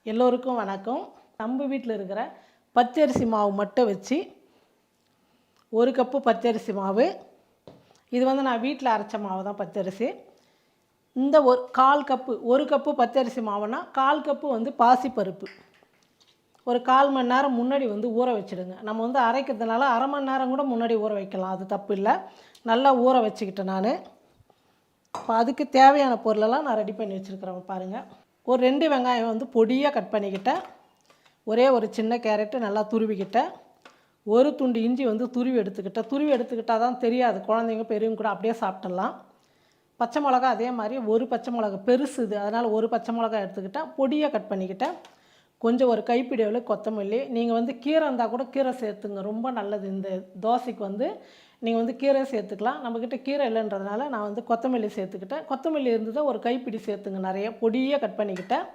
எல்லோருக்கும் வணக்கம். நம்ம வீட்டில் இருக்கிற பச்சரிசி மாவு மட்டும் வச்சு ஒரு கப்பு பச்சரிசி மாவு, இது வந்து நான் வீட்டில் அரைச்ச மாவு தான் பச்சரிசி. இந்த ஒரு கப்பு பச்சரிசி மாவுனா 1/4 கப்பு வந்து பாசிப்பருப்பு ஒரு 1/4 மணி நேரம் முன்னாடி வந்து ஊற வச்சுடுங்க. நம்ம வந்து அரைக்கிறதுனால அரை மணி நேரம் கூட முன்னாடி ஊற வைக்கலாம், அது தப்பு இல்லை. நல்லா ஊற வச்சுக்கிட்டேன் நான். இப்போ அதுக்கு தேவையான பொருளெல்லாம் நான் ரெடி பண்ணி வச்சுருக்கிறேன் பாருங்கள். ஒரு 2 வெங்காயம் வந்து பொடியாக கட் பண்ணிக்கிட்டேன். ஒரே ஒரு சின்ன கேரட்டு நல்லா துருவிக்கிட்டேன். ஒரு துண்டு இஞ்சி வந்து துருவி எடுத்துக்கிட்டால் தான் தெரியாது, குழந்தைங்க பெரியவங்க கூட அப்படியே சாப்பிட்றலாம். பச்சை மிளகா அதே மாதிரி ஒரு பச்சை மிளகா பெருசு இது, அதனால் ஒரு பச்சை மிளகா எடுத்துக்கிட்டேன், பொடியாக கட் பண்ணிக்கிட்டேன். கொஞ்சம் ஒரு கைப்பிடி அளவு கொத்தமல்லி. நீங்கள் வந்து கீரை இருந்தால் கூட கீரை சேர்த்துங்க, ரொம்ப நல்லது. இந்த தோசைக்கு வந்து நீங்கள் வந்து கீரை சேர்த்துக்கலாம். நம்மக்கிட்ட கீரை இல்லைன்றதுனால நான் வந்து கொத்தமல்லி சேர்த்துக்கிட்டேன். கொத்தமல்லி இருந்ததை ஒரு கைப்பிடி சேர்த்துங்க, நிறைய பொடியாக கட் பண்ணிக்கிட்டேன்.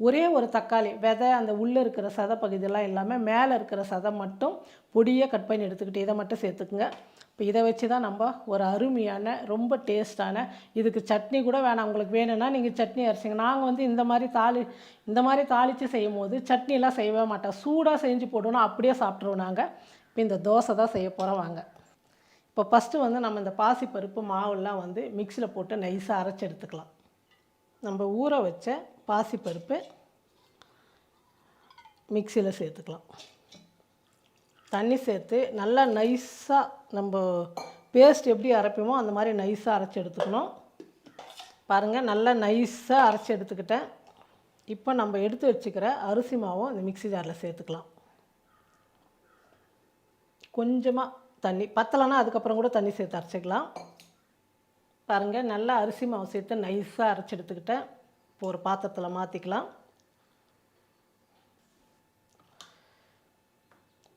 ஒரே ஒரு தக்காளி, விதை அந்த உள்ளே இருக்கிற சதை பகுதியெல்லாம் இல்லாமல் மேலே இருக்கிற சதை மட்டும் பொடியாக கட் பண்ணி எடுத்துக்கிட்டு இதை மட்டும் சேர்த்துக்குங்க. இப்போ இதை வச்சு தான் நம்ம ஒரு அருமையான ரொம்ப டேஸ்ட்டான, இதுக்கு சட்னி கூட வேணாம், உங்களுக்கு வேணும்னா நீங்கள் சட்னி அரைச்சிங்க. நாங்கள் வந்து இந்த மாதிரி தாளித்து செய்யும் போது சட்னிலாம் செய்யவே மாட்டோம், சூடாக செஞ்சு போடணும், அப்படியே சாப்பிட்ருவோம் நாங்கள். இப்போ இந்த தோசை தான் செய்ய போகிறோம் வாங்க. இப்போ ஃபஸ்ட்டு வந்து நம்ம இந்த பாசிப்பருப்பு மாவுலாம் வந்து மிக்சியில் போட்டு நைஸாக அரைச்சி எடுத்துக்கலாம். நம்ம ஊற வச்ச பாசிப்பருப்பு மிக்சியில் சேர்த்துக்கலாம். தண்ணி சேர்த்து நல்லா நைஸாக நம்ம பேஸ்ட் எப்படி அரைப்போமோ அந்த மாதிரி நைஸாக அரைச்சி எடுத்துக்கணும். பாருங்கள், நல்லா நைஸாக அரைச்சி எடுத்துக்கிட்டேன். இப்போ நம்ம எடுத்து வச்சுக்கிற அரிசி மாவும் இந்த மிக்சி ஜாரில் சேர்த்துக்கலாம். கொஞ்சமாக தண்ணி, பத்தலைன்னா அதுக்கப்புறம் கூட தண்ணி சேர்த்து அரைச்சிக்கலாம். பாருங்கள், நல்லா அரிசி மாவு சேர்த்து நைஸாக அரைச்சி எடுத்துக்கிட்டேன். இப்போ ஒரு பாத்திரத்தில் மாற்றிக்கலாம்.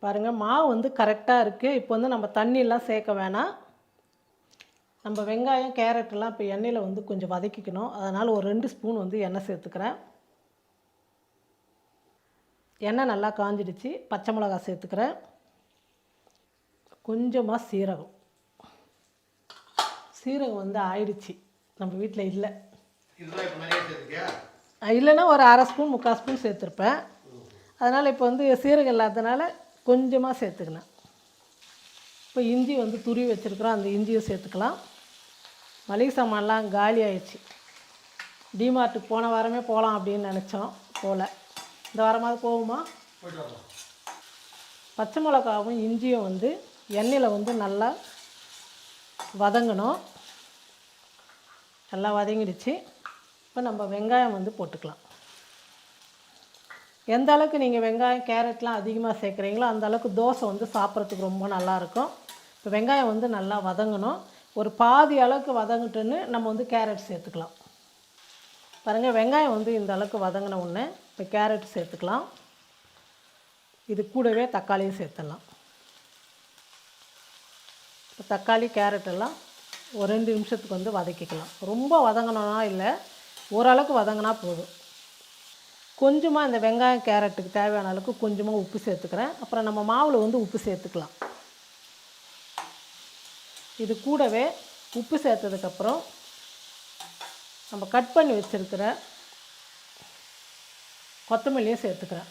பாருங்கள், மாவு வந்து கரெக்டாக இருக்குது. இப்போ வந்து நம்ம தண்ணியெலாம் சேர்க்க வேணாம். நம்ம வெங்காயம் கேரட்டெல்லாம் இப்போ எண்ணெயில் வந்து கொஞ்சம் வதக்கிக்கணும். அதனால் ஒரு 2 ஸ்பூன் வந்து எண்ணெய் சேர்த்துக்கிறேன். எண்ணெய் நல்லா காஞ்சிடுச்சு. பச்சை மிளகா சேர்த்துக்கிறேன். கொஞ்சமாக சீரகம் வந்து ஆயிடுச்சு, நம்ம வீட்டில் இல்லை. இல்லைன்னா ஒரு 1/2 ஸ்பூன் 3/4 ஸ்பூன் சேர்த்துருப்பேன். அதனால் இப்போ வந்து சீரகம் இல்லாததுனால கொஞ்சமாக சேர்த்துக்கினேன். இப்போ இஞ்சி வந்து துருவி வச்சுருக்குறோம், அந்த இஞ்சியை சேர்த்துக்கலாம். மளிகை சாமான்லாம் காலி ஆயிடுச்சு. டிமார்ட்டுக்கு போன வாரமே போகலாம் அப்படின்னு நினச்சோம், போகல. இந்த வாரமாவது போகுமா? பச்சை மிளகாவும் இஞ்சியும் வந்து எண்ணெயில் வந்து நல்லா வதங்கணும். நல்லா வதங்கிடுச்சு. இப்போ நம்ம வெங்காயம் வந்து போட்டுக்கலாம். எந்த அளவுக்கு நீங்கள் வெங்காயம் கேரட்லாம் அதிகமாக சேர்க்குறீங்களோ அந்த அளவுக்கு தோசை வந்து சாப்பிட்றதுக்கு ரொம்ப நல்லாயிருக்கும். இப்போ வெங்காயம் வந்து நல்லா வதங்கணும். ஒரு பாதி அளவுக்கு வதங்கிட்டுன்னு நம்ம வந்து கேரட் சேர்த்துக்கலாம். பாருங்கள், வெங்காயம் வந்து இந்த அளவுக்கு வதங்கின உடனே இப்போ கேரட் சேர்த்துக்கலாம். இது கூடவே தக்காளியும் சேர்த்துடலாம். இப்போ தக்காளி கேரட் எல்லாம் ஒரு 2 நிமிஷத்துக்கு வந்து வதக்கிக்கலாம். ரொம்ப வதங்கணும்னா இல்லை, ஓரளவுக்கு வதங்கினா போதும். கொஞ்சமாக இந்த வெங்காயம் கேரட்டுக்கு தேவையான அளவுக்கு கொஞ்சமாக உப்பு சேர்த்துக்கிறேன். அப்புறம் நம்ம மாவில் வந்து உப்பு சேர்த்துக்கலாம். இது கூடவே உப்பு சேர்த்ததுக்கப்புறம் நம்ம கட் பண்ணி வச்சுருக்கிற கொத்தமல்லியும் சேர்த்துக்கிறேன்.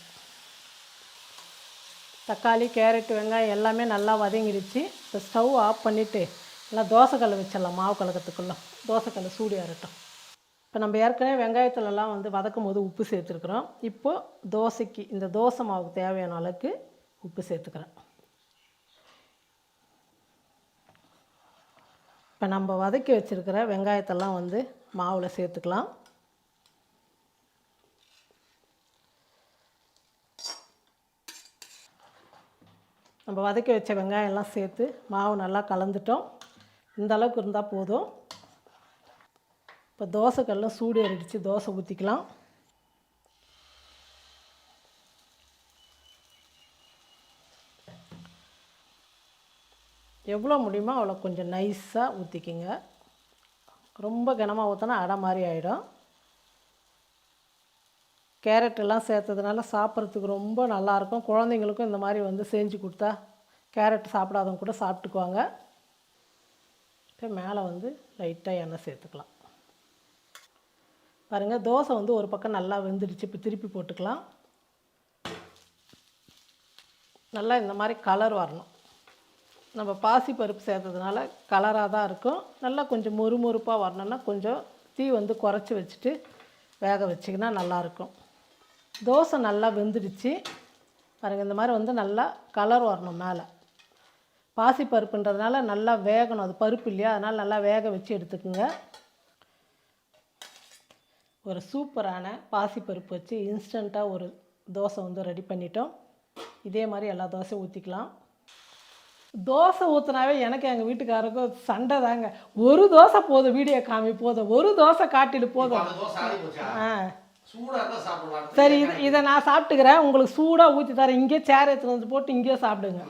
தக்காளி கேரட் வெங்காயம் எல்லாமே நல்லா வதங்கிடுச்சு. இப்போ ஸ்டவ் ஆஃப் பண்ணிவிட்டு நல்லா தோசைக்கல்லை வச்சிடலாம். மாவு கலக்கிறதுக்குள்ளே தோசைக்கல்லை சூடு ஏறட்டும். இப்போ நம்ம ஏற்கனவே வெங்காயத்துலலாம் வந்து வதக்கும் போது உப்பு சேர்த்துருக்குறோம். இப்போது தோசைக்கு இந்த தோசை மாவுக்கு தேவையான அளவுக்கு உப்பு சேர்த்துக்கிறேன். இப்போ நம்ம வதக்கி வச்சுருக்கிற வெங்காயத்தெல்லாம் வந்து மாவில் சேர்த்துக்கலாம். நம்ம வதக்கி வச்ச வெங்காயம்லாம் சேர்த்து மாவு நல்லா கலந்துட்டோம். இந்த அளவுக்கு இருந்தால் போதும். இப்போ தோசைக்கல்லும் சூடு ஏறிடுச்சு, தோசை ஊற்றிக்கலாம். எவ்வளோ முடியுமோ அவ்வளோ கொஞ்சம் நைஸாக ஊற்றிக்கிங்க. ரொம்ப கனமாக ஊற்றினா அடை மாதிரி ஆகிடும். கேரட்டெல்லாம் சேர்த்ததுனால சாப்பிட்றதுக்கு ரொம்ப நல்லாயிருக்கும். குழந்தைங்களுக்கும் இந்த மாதிரி வந்து செஞ்சு கொடுத்தா கேரட் சாப்பிடாதவங்க கூட சாப்பிட்டுக்குவாங்க. இப்போ மேலே வந்து லைட்டாக எண்ணெய் சேர்த்துக்கலாம். பாருங்கள் தோசை வந்து ஒரு பக்கம் நல்லா வெந்துடுச்சு. இப்போ திருப்பி போட்டுக்கலாம். நல்லா இந்த மாதிரி கலர் வரணும். நம்ம பாசிப்பருப்பு சேர்த்ததுனால கலராக தான் இருக்கும். நல்லா கொஞ்சம் மொறுமொறுப்பாக வரணும்னா கொஞ்சம் தீ வந்து குறைச்சி வச்சுட்டு வேக வச்சிங்கன்னா நல்லாயிருக்கும். தோசை நல்லா வெந்துடுச்சு பாருங்கள். இந்த மாதிரி வந்து நல்லா கலர் வரணும். மேலே பாசிப்பருப்புன்றதுனால நல்லா வேகணும். அது பருப்பு இல்லையா, அதனால் நல்லா வேக வச்சு எடுத்துக்குங்க. ஒரு சூப்பரான பாசிப்பருப்பு வச்சு இன்ஸ்டண்ட்டாக ஒரு தோசை வந்து ரெடி பண்ணிட்டோம். இதே மாதிரி எல்லா தோசையும் ஊற்றிக்கலாம். தோசை ஊற்றினாவே எனக்கு எங்கள் வீட்டுக்காரருக்கும் சண்டை தாங்க. ஒரு தோசை போதும், வீடியோ காமி போதும், ஒரு தோசை காட்டிட்டு போதும். சரி, இதை நான் சாப்பிட்டுக்கிறேன், உங்களுக்கு சூடாக ஊற்றி தரேன், இங்கே சேர் எடுத்துகிட்டு வந்து போட்டு இங்கேயே சாப்பிடுங்க.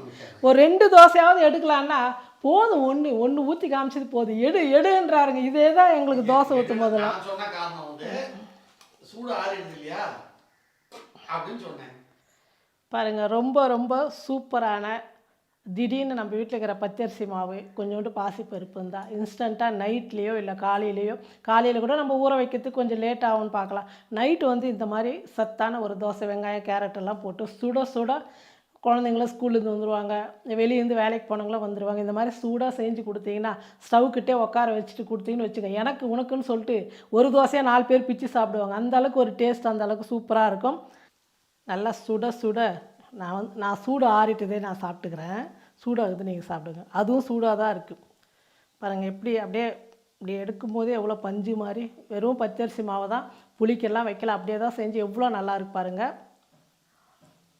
ஒரு 2 தோசையாவது எடுக்கலான்னா போதும், ஒன்று ஊற்றி காமிச்சது போதும், எடுன்றாருங்க. இதே தான் எங்களுக்கு தோசை ஊற்றும் போதெல்லாம். பாருங்கள், ரொம்ப ரொம்ப சூப்பரான திடீர்னு நம்ம வீட்டில் இருக்கிற பச்சரிசி மாவு கொஞ்சோண்டு பாசிப்பருப்பு இருந்தால் இன்ஸ்டண்ட்டாக நைட்லேயோ இல்லை காலையில் கூட நம்ம ஊற வைக்கிறதுக்கு கொஞ்சம் லேட் ஆகும்னு பார்க்கலாம். நைட்டு வந்து இந்த மாதிரி சத்தான ஒரு தோசை, வெங்காயம், கேரட் எல்லாம் போட்டு சுட குழந்தைங்களும் ஸ்கூல்லேருந்து வந்துடுவாங்க, வெளியேருந்து வேலைக்கு போனவங்களும் வந்துடுவாங்க. இந்த மாதிரி சூடாக செஞ்சு கொடுத்தீங்கன்னா ஸ்டவ்க்கிட்டே உட்கார வச்சுட்டு கொடுத்தீங்கன்னு வச்சுக்கோங்க, எனக்கு உனக்குன்னு சொல்லிட்டு ஒரு தோசையாக 4 பேர் பிச்சு சாப்பிடுவாங்க. அந்தளவுக்கு ஒரு டேஸ்ட், அந்தளவுக்கு சூப்பராக இருக்கும். நல்லா சுட நான் சூடு ஆறிட்டதே நான் சாப்பிட்டுக்கிறேன். சூடாகுது, நீங்கள் சாப்பிடுங்க. அதுவும் சூடாக தான் இருக்குது பாருங்கள். அப்படியே எடுக்கும்போதே எவ்வளோ பஞ்சு மாதிரி. வெறும் பச்சரிசி மாவை தான், புளிக்கெல்லாம் வைக்கல, அப்படியே தான் செஞ்சு எவ்வளோ நல்லா இருக்கு பாருங்கள்.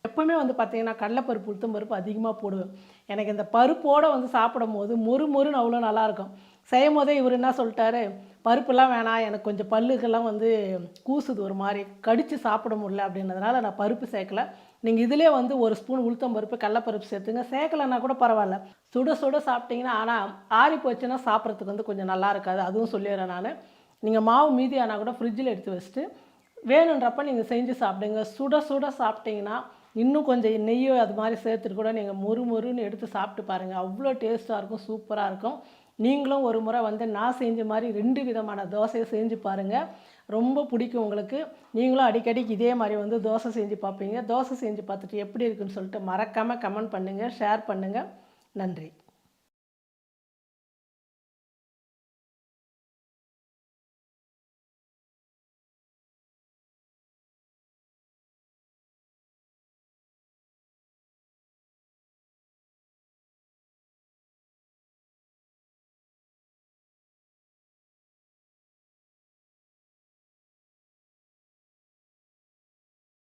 எப்போவுமே வந்து பார்த்திங்கன்னா கடலைப்பருப்பு, உளுத்தம் பருப்பு அதிகமாக போடுவேன். எனக்கு இந்த பருப்போடு வந்து சாப்பிடும் போது மொறுன்னு அவ்வளோ நல்லாயிருக்கும். செய்யும் போதே இவர் என்ன சொல்லிட்டாரு, பருப்புலாம் வேணாம், எனக்கு கொஞ்சம் பல்லுக்கெல்லாம் வந்து கூசுது, ஒரு மாதிரி கடித்து சாப்பிட முடியல அப்படின்றதுனால நான் பருப்பு சேர்க்கலை. நீங்கள் இதிலே வந்து 1 ஸ்பூன் உளுத்தம் பருப்பு, கடலைப்பருப்பு சேர்த்துங்க. சேர்க்கலைன்னா கூட பரவாயில்ல. சுட சாப்பிட்டிங்கன்னா, ஆனால் ஆறி போச்சுன்னா சாப்பிட்றதுக்கு வந்து கொஞ்சம் நல்லா இருக்காது. அதுவும் சொல்லிடுறேன் நான். நீங்கள் மாவு மீதி ஆனால் கூட ஃப்ரிட்ஜில் எடுத்து வச்சுட்டு வேணுன்றப்ப நீங்கள் செஞ்சு சாப்பிடுங்க. சுட சாப்பிட்டிங்கன்னா இன்னும் கொஞ்சம் நெய்யோ அது மாதிரி சேர்த்துட்டு கூட நீங்கள் மொறுன்னு எடுத்து சாப்பிட்டு பாருங்கள். அவ்வளோ டேஸ்ட்டாக இருக்கும், சூப்பராக இருக்கும். நீங்களும் ஒரு முறை வந்து நான் செஞ்ச மாதிரி 2 விதமான தோசையை செஞ்சு பாருங்கள், ரொம்ப பிடிக்கும் உங்களுக்கு. நீங்களும் அடிக்கடிக்கு இதே மாதிரி வந்து தோசை செஞ்சு பார்ப்பீங்க. தோசை செஞ்சு பார்த்துட்டு எப்படி இருக்குன்னு சொல்லிட்டு மறக்காமல் கமெண்ட் பண்ணுங்கள், ஷேர் பண்ணுங்கள். நன்றி.